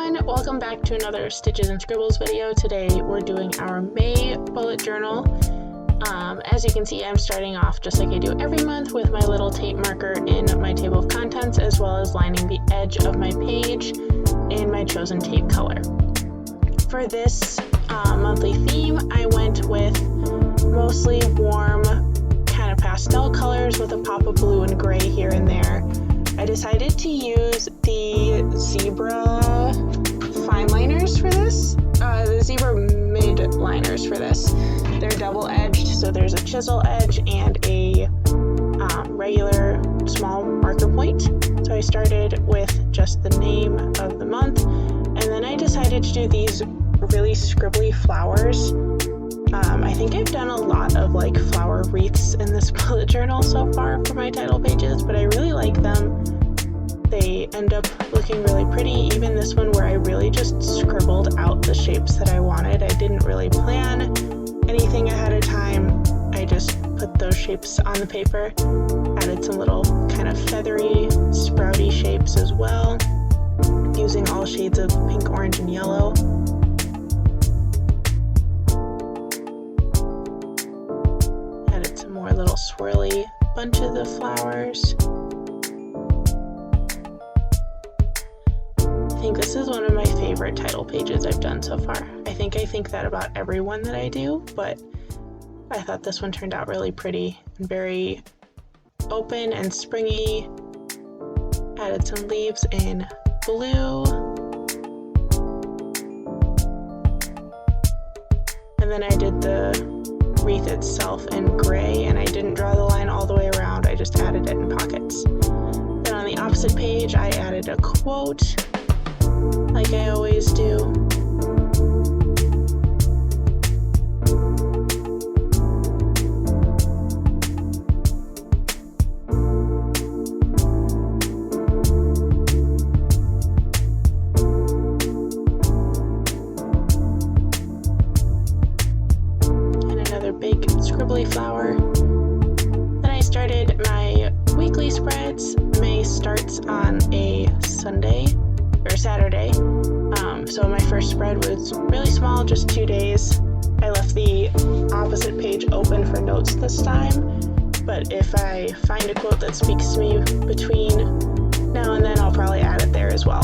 everyone, welcome back to another Stitches and Scribbles video. Today we're doing our May bullet journal. As you can see, I'm starting off just like I do every month with my little tape marker in my table of contents, as well as lining the edge of my page in my chosen tape color. For this monthly theme, I went with mostly warm kind of pastel colors with a pop of blue and gray here and there. I decided to use the zebra fine liners for this, the zebra mid liners for this. They're double-edged, so there's a chisel edge and a regular small marker point. So I started with just the name of the month, and then I decided to do these really scribbly flowers. I think I've done a lot of like flower wreaths in this bullet journal so far for my title pages, but I really like them. They end up looking really pretty. Even this one where I really just scribbled out the shapes that I wanted. I didn't really plan anything ahead of time. I just put those shapes on the paper, added some little kind of feathery, sprouty shapes as well, using all shades of pink, orange, and yellow. Added some more little swirly bunches of flowers. I think this is one of my favorite title pages I've done so far. I think that about every one that I do, but I thought this one turned out really pretty and very open and springy. Added some leaves in blue. And then I did the wreath itself in gray, and I didn't draw the line all the way around, I just added it in pockets. Then on the opposite page, I added a quote, like I always do. And another big scribbly flower. Then I started my weekly spreads. May starts on a Saturday. So my first spread was really small, just 2 days. I left the opposite page open for notes this time, but if I find a quote that speaks to me between now and then, I'll probably add it there as well.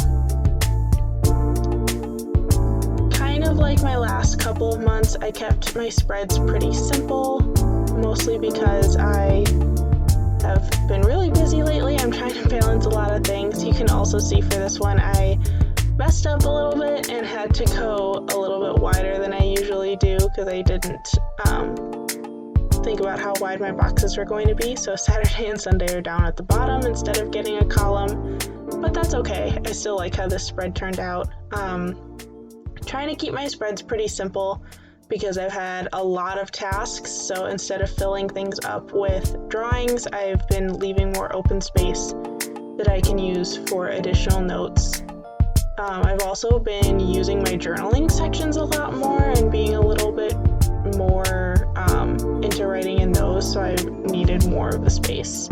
Kind of like my last couple of months, I kept my spreads pretty simple, mostly because I have been really busy lately. I'm trying to balance a lot of things. You can also see for this one, I messed up a little bit and had to go a little bit wider than I usually do because I didn't think about how wide my boxes were going to be. So Saturday and Sunday are down at the bottom instead of getting a column, but that's okay. I still like how this spread turned out. Trying to keep my spreads pretty simple because I've had a lot of tasks, so instead of filling things up with drawings, I've been leaving more open space that I can use for additional notes. I've also been using my journaling sections a lot more and being a little bit more into writing in those, so I needed more of a space.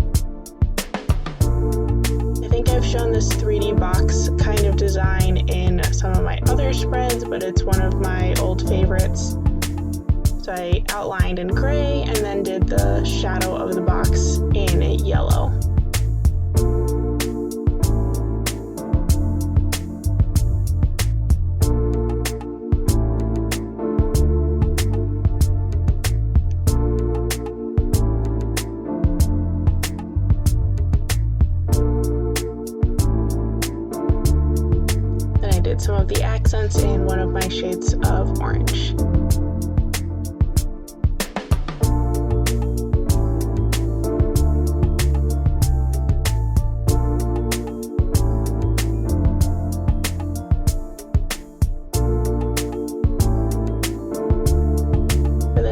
I think I've shown this 3D box kind of design in some of my other spreads, but it's one of my old favorites. So I outlined in gray and then did the shadow of the box in yellow. Then I did some of the accents in one of my shades of orange.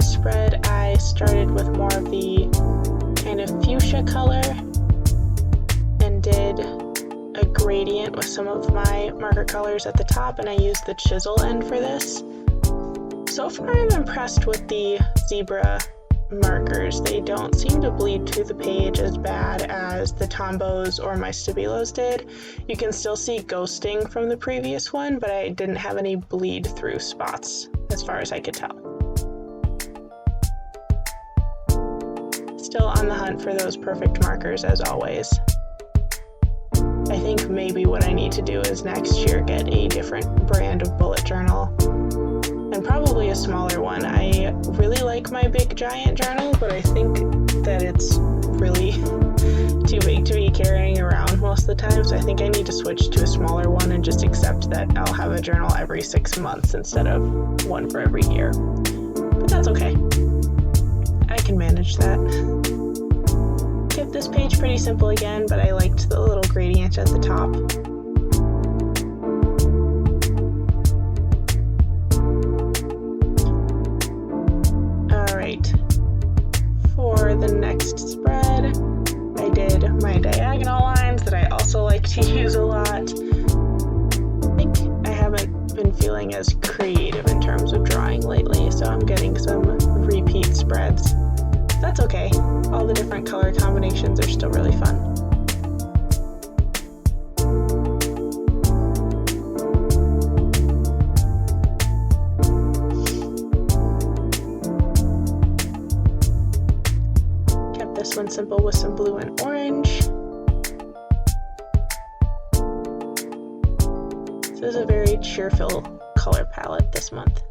Spread, I started with more of the kind of fuchsia color and did a gradient with some of my marker colors at the top, and I used the chisel end for this. So far I'm impressed with the zebra markers. They don't seem to bleed to the page as bad as the Tombos or my Stabilos did. You can still see ghosting from the previous one, but I didn't have any bleed through spots as far as I could tell. Still on the hunt for those perfect markers as always. I think maybe what I need to do is next year get a different brand of bullet journal, and probably a smaller one. I really like my big giant journal, but I think that it's really too big to be carrying around most of the time, so I think I need to switch to a smaller one and just accept that I'll have a journal every 6 months instead of one for every year. But that's okay. I can manage that. Kept this page pretty simple again, but I liked the little gradient at the top. Alright, for the next spread, I did my diagonal lines that I also like to use a lot. I think I haven't been feeling as creative in terms of drawing lately, so I'm getting some repeat spreads. That's okay. All the different color combinations are still really fun. Kept this one simple with some blue and orange. This is a very cheerful color palette this month.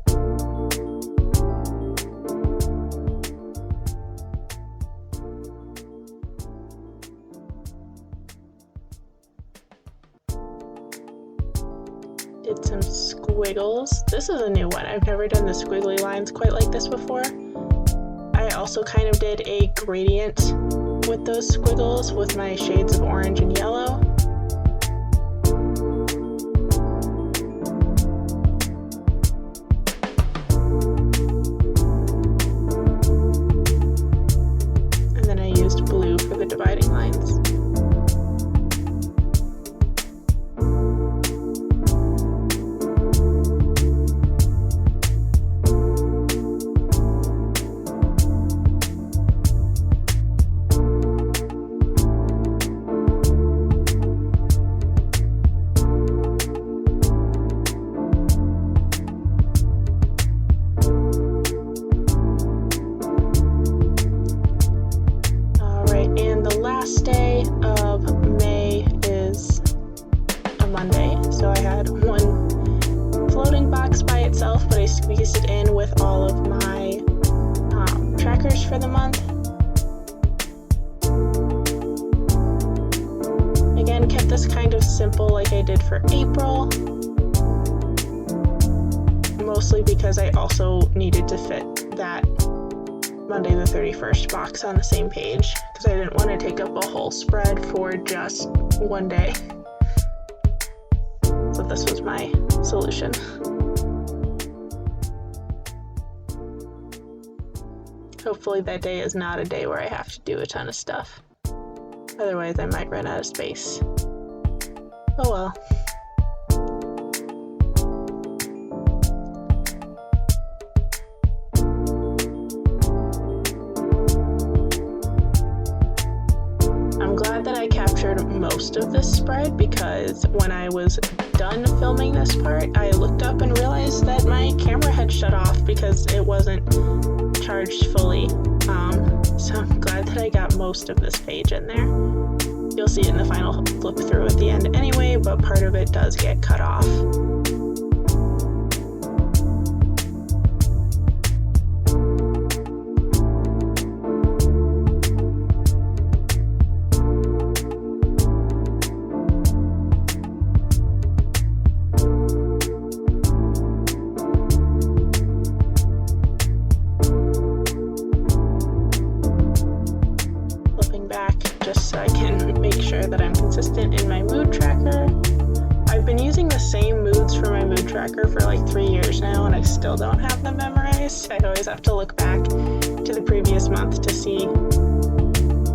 Did some squiggles. This is a new one. I've never done the squiggly lines quite like this before. I also kind of did a gradient with those squiggles with my shades of orange and yellow. And then I used blue for the dividing lines. Day of May is a Monday, so I had one floating box by itself, but I squeezed it in with all of my trackers for the month. Again, kept this kind of simple like I did for April, mostly because I also needed to fit that Monday the 31st box on the same page, because I didn't want to take up a whole spread for just one day. So this was my solution. Hopefully that day is not a day where I have to do a ton of stuff. Otherwise I might run out of space. Oh well. That I captured most of this spread, because when I was done filming this part, I looked up and realized that my camera had shut off because it wasn't charged fully. So I'm glad that I got most of this page in there. You'll see it in the final flip through at the end anyway, but part of it does get cut off. Just so I can make sure that I'm consistent in my mood tracker. I've been using the same moods for my mood tracker for like 3 years now, and I still don't have them memorized. I always have to look back to the previous month to see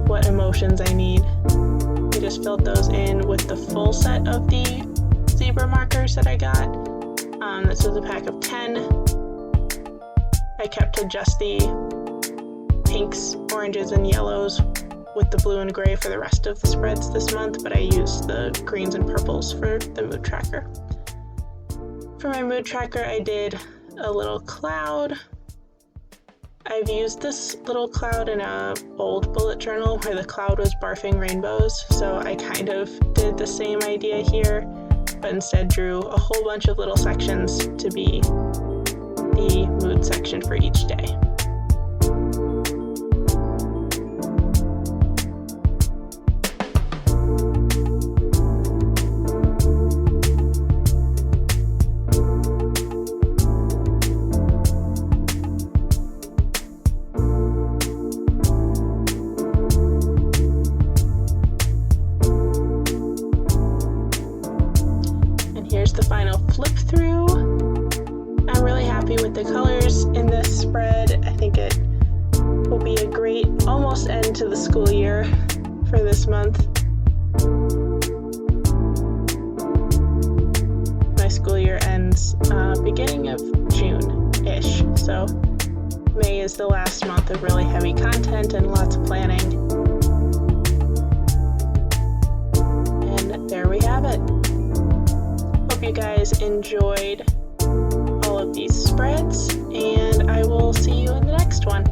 what emotions I need. I just filled those in with the full set of the zebra markers that I got. This was a pack of 10. I kept to just the pinks, oranges, and yellows with the blue and gray for the rest of the spreads this month, but I used the greens and purples for the mood tracker. For my mood tracker, I did a little cloud. I've used this little cloud in a old bullet journal where the cloud was barfing rainbows, so I kind of did the same idea here, but instead drew a whole bunch of little sections to be the mood section for each day. Here's the final flip through. I'm really happy with the colors in this spread. I think it will be a great almost end to the school year for this month. My school year ends beginning of June-ish, so May is the last month of really heavy content and lots of planning. And there we have it. Hope you guys enjoyed all of these spreads, and I will see you in the next one.